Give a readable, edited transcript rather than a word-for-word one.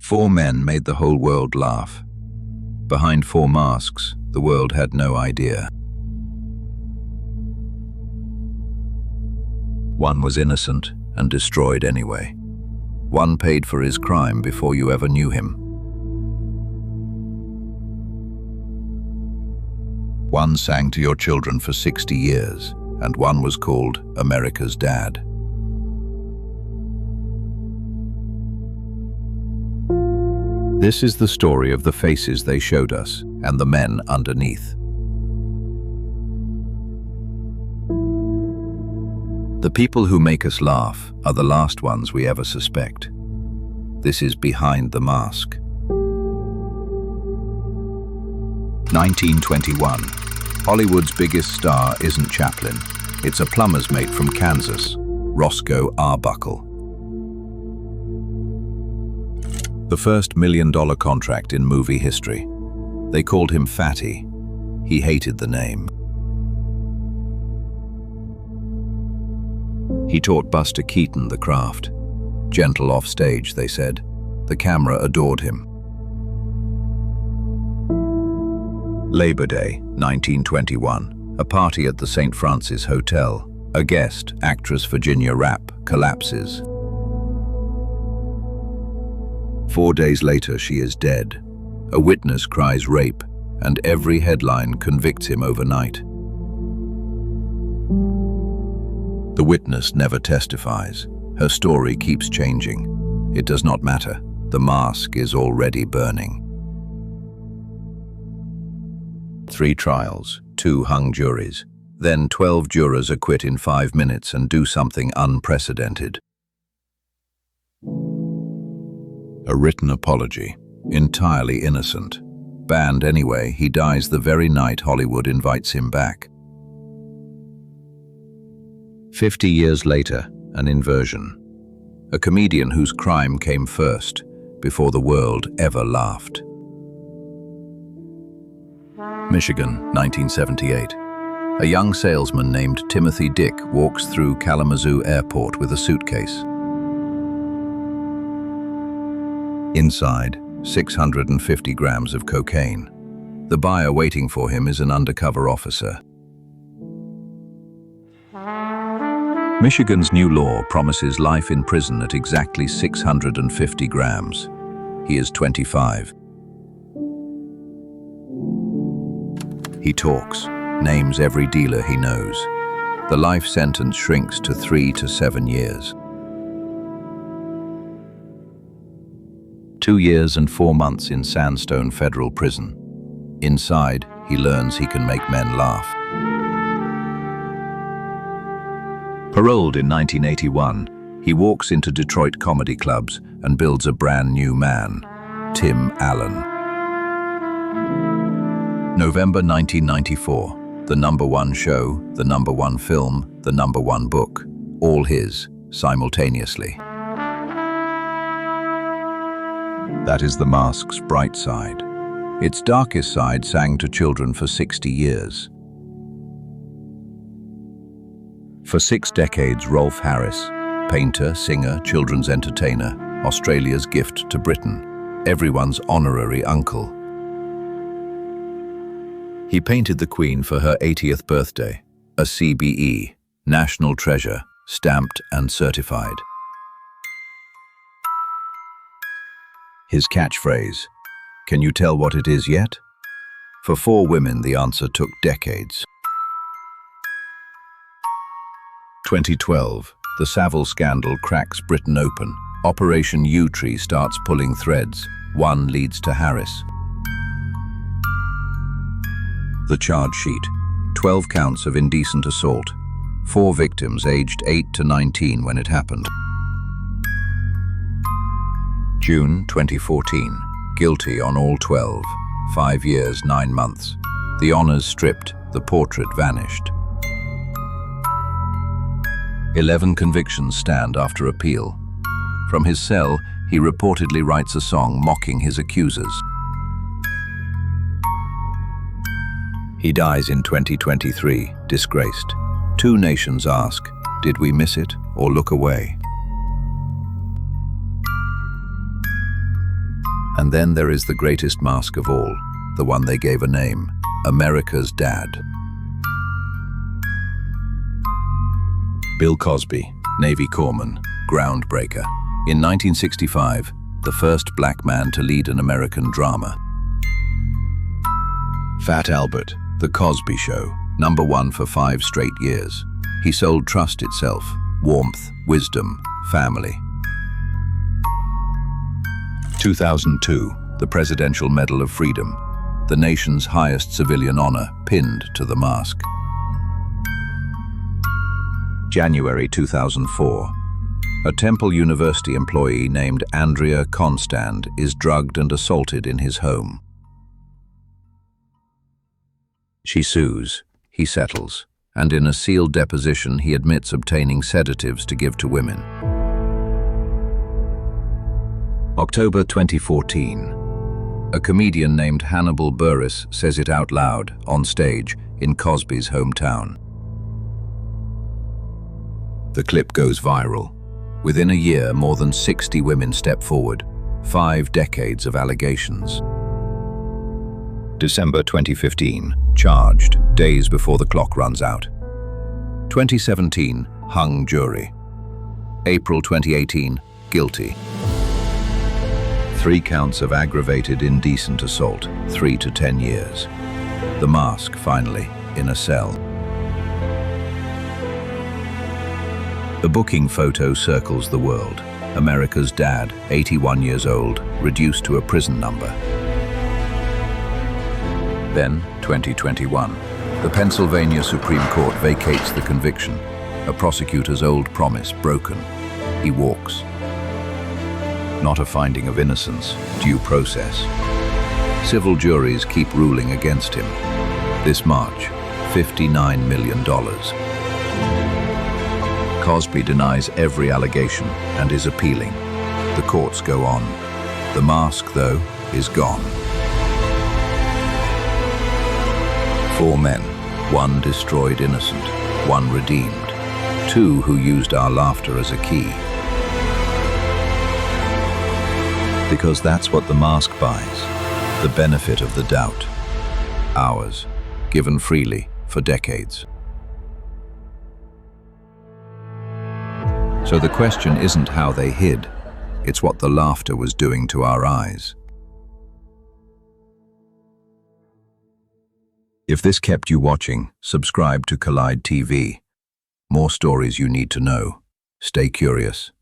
Four men made the whole world laugh. Behind four masks, the world had no idea. One was innocent and destroyed anyway. One paid for his crime before you ever knew him. One sang to your children for 60 years, and one was called America's Dad. This is the story of the faces they showed us and the men underneath. The people who make us laugh are the last ones we ever suspect. This is behind the mask. 1921. Hollywood's biggest star isn't Chaplin. It's a plumber's mate from Kansas, Roscoe Arbuckle. The first $1 million contract in movie history. They called him Fatty. He hated the name. He taught Buster Keaton the craft. Gentle off stage, they said. The camera adored him. Labor Day, 1921. A party at the St. Francis Hotel. A guest, actress Virginia Rapp, collapses. 4 days later, she is dead. A witness cries rape, and every headline convicts him overnight. The witness never testifies. Her story keeps changing. It does not matter. The mask is already burning. 3 trials, 2 hung juries. Then 12 jurors acquit in 5 minutes and do something unprecedented. A written apology. Entirely innocent. Banned anyway, he dies the very night Hollywood invites him back. 50 years later, an inversion. A comedian whose crime came first, before the world ever laughed. Michigan, 1978. A young salesman named Timothy Dick walks through Kalamazoo Airport with a suitcase. Inside, 650 grams of cocaine. The buyer waiting for him is an undercover officer. Michigan's new law promises life in prison at exactly 650 grams. He is 25. He talks, names every dealer he knows. The life sentence shrinks to 3 to 7 years. 2 years and 4 months in Sandstone Federal Prison. Inside, he learns he can make men laugh. Paroled in 1981, he walks into Detroit comedy clubs and builds a brand new man, Tim Allen. November 1994, the #1 show, the #1 film, the #1 book, all his, simultaneously. That is the mask's bright side. Its darkest side sang to children for 60 years. For 6 decades, Rolf Harris, painter, singer, children's entertainer, Australia's gift to Britain, everyone's honorary uncle. He painted the Queen for her 80th birthday, a CBE, National Treasure, stamped and certified. His catchphrase, "Can you tell what it is yet?" For 4 women, the answer took decades. 2012, the Savile scandal cracks Britain open. Operation U-Tree starts pulling threads. One leads to Harris. The charge sheet, 12 counts of indecent assault. 4 victims aged 8 to 19 when it happened. June 2014, guilty on all 12. 5 years, 9 months. The honors stripped, the portrait vanished. 11 convictions stand after appeal. From his cell, he reportedly writes a song mocking his accusers. He dies in 2023, disgraced. 2 nations ask, did we miss it or look away? And then there is the greatest mask of all, the one they gave a name, America's Dad. Bill Cosby, Navy corpsman, groundbreaker. In 1965, the first black man to lead an American drama. Fat Albert, The Cosby Show, #1 for 5 straight years. He sold trust itself, warmth, wisdom, family. 2002, the Presidential Medal of Freedom, the nation's highest civilian honor, pinned to the mask. January 2004, a Temple University employee named Andrea Constand is drugged and assaulted in his home. She sues, he settles, and in a sealed deposition he admits obtaining sedatives to give to women. October 2014. A comedian named Hannibal Buress says it out loud, on stage, in Cosby's hometown. The clip goes viral. Within a year, more than 60 women step forward. 5 decades of allegations. December 2015. Charged, days before the clock runs out. 2017. Hung jury. April 2018. Guilty. 3 counts of aggravated indecent assault, 3 to 10 years. The mask, finally, in a cell. The booking photo circles the world. America's Dad, 81 years old, reduced to a prison number. Then, 2021, the Pennsylvania Supreme Court vacates the conviction, a prosecutor's old promise broken. He walks. Not a finding of innocence, due process. Civil juries keep ruling against him. This March, $59 million. Cosby denies every allegation and is appealing. The courts go on. The mask, though, is gone. 4 men, 1 destroyed innocent, 1 redeemed, 2 who used our laughter as a key. Because that's what the mask buys, the benefit of the doubt. Ours, given freely for decades. So the question isn't how they hid, it's what the laughter was doing to our eyes. If this kept you watching, subscribe to CollideTV. More stories you need to know. Stay curious.